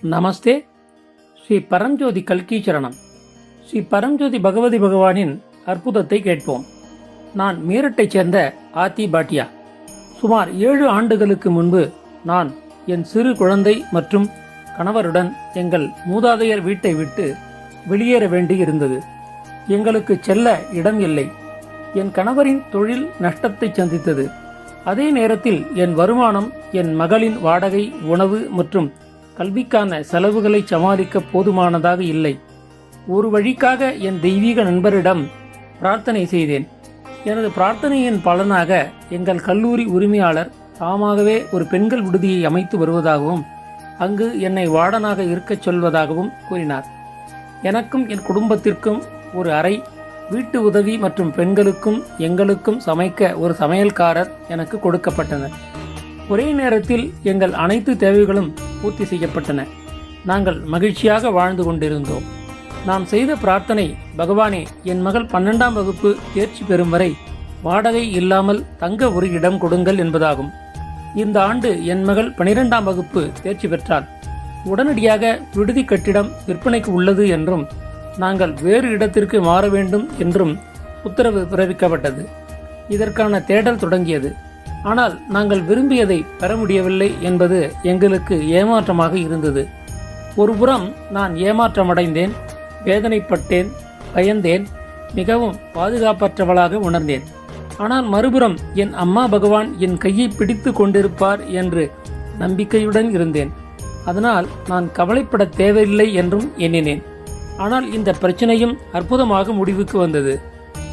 நமஸ்தே. ஸ்ரீ பரஞ்சோதி கல்கி சரணம். ஸ்ரீ பரஞ்சோதி பகவதி பகவானின் அற்புதத்தை கேட்போம். நான் மீரட்டைச் சேர்ந்த ஆத்தி பாட்டியா. சுமார் 7 ஆண்டுகளுக்கு முன்பு நான் என் சிறு குழந்தை மற்றும் கணவருடன் எங்கள் மூதாதையர் வீட்டை விட்டு வெளியேற வேண்டியிருந்தது. எங்களுக்கு செல்ல இடம் இல்லை. என் கணவரின் தொழில் நஷ்டத்தை சந்தித்தது. அதே நேரத்தில் என் வருமானம் என் மகளின் வாடகை, உணவு மற்றும் கல்விக்கான செலவுகளை சமாளிக்க போதுமானதாக இல்லை. ஒரு வழிக்காக என் தெய்வீக நண்பரிடம் பிரார்த்தனை செய்தேன். எனது பிரார்த்தனையின் பலனாக எங்கள் கல்லூரி உரிமையாளர் தாமாகவே ஒரு பெண்கள் விடுதியை அமைத்து வருவதாகவும் அங்கு என்னை வார்டனாக இருக்கச் சொல்வதாகவும் கூறினார். எனக்கும் என் குடும்பத்திற்கும் ஒரு அறை, வீட்டு உதவி மற்றும் பெண்களுக்கும் எங்களுக்கும் சமைக்க ஒரு சமையல்காரர் எனக்கு கொடுக்கப்பட்டனர். ஒரே நேரத்தில் எங்கள் அனைத்து தேவைகளும் பூர்த்தி செய்யப்பட்டன. நாங்கள் மகிழ்ச்சியாக வாழ்ந்து கொண்டிருந்தோம். நாம் செய்த பிரார்த்தனை, பகவானே, என் மகள் 12ஆம் வகுப்பு தேர்ச்சி பெறும் வரை வாடகை இல்லாமல் தங்க ஒரு இடம் கொடுங்கள் என்பதாகும். இந்த ஆண்டு என் மகள் 12ஆம் வகுப்பு தேர்ச்சி பெற்றால் உடனடியாக விடுதி கட்டிடம் விற்பனைக்கு உள்ளது என்றும் நாங்கள் வேறு இடத்திற்கு மாற வேண்டும் என்றும் உத்தரவு பிறப்பிக்கப்பட்டது. இதற்கான தேடல் தொடங்கியது. ஆனால் நாங்கள் விரும்பியதை பெற முடியவில்லை என்பது எங்களுக்கு ஏமாற்றமாக இருந்தது. ஒருபுறம் நான் ஏமாற்றமடைந்தேன், வேதனைப்பட்டேன், பயந்தேன், மிகவும் பாதுகாப்பற்றவளாக உணர்ந்தேன். ஆனால் மறுபுறம் என் அம்மா பகவான் என் கையை பிடித்து கொண்டிருப்பார் என்று நம்பிக்கையுடன் இருந்தேன். அதனால் நான் கவலைப்பட தேவையில்லை என்றும் எண்ணினேன். ஆனால் இந்த பிரச்சனையும் அற்புதமாக முடிவுக்கு வந்தது.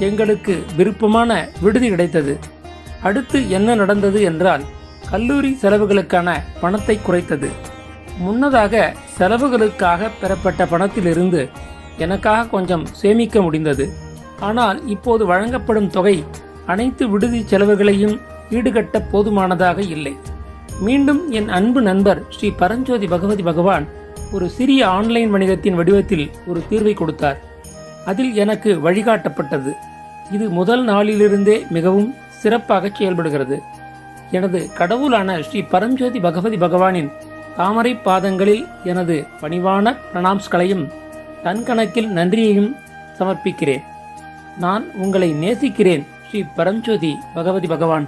எங்களுக்கு விருப்பமான விடுதி கிடைத்தது. அடுத்து என்ன நடந்தது என்றால், கல்லூரி செலவுகளுக்கான பணத்தை குறைத்தது. முன்னதாக செலவுகளுக்காக பெறப்பட்ட பணத்திலிருந்து எனக்காக கொஞ்சம் சேமிக்க முடிந்தது. ஆனால் இப்போது வழங்கப்படும் தொகை அனைத்து விடுதி செலவுகளையும் ஈடுகட்ட போதுமானதாக இல்லை. மீண்டும் என் அன்பு நண்பர் ஸ்ரீ பரஞ்சோதி பகவதி பகவான் ஒரு சிறிய ஆன்லைன் வணிகத்தின் வடிவத்தில் ஒரு தீர்வை கொடுத்தார். அதில் எனக்கு வழிகாட்டப்பட்டது. இது முதல் நாளிலிருந்தே மிகவும் சிறப்பாக செயல்படுகிறது. எனது கடவுளான ஸ்ரீ பரஞ்சோதி பகவதி பகவானின் தாமரை பாதங்களில் எனது பணிவான பிரணாம்ஸ்களையும் தன்கணக்கில் நன்றியையும் சமர்ப்பிக்கிறேன். நான் உங்களை நேசிக்கிறேன். ஸ்ரீ பரஞ்சோதி பகவதி பகவான்.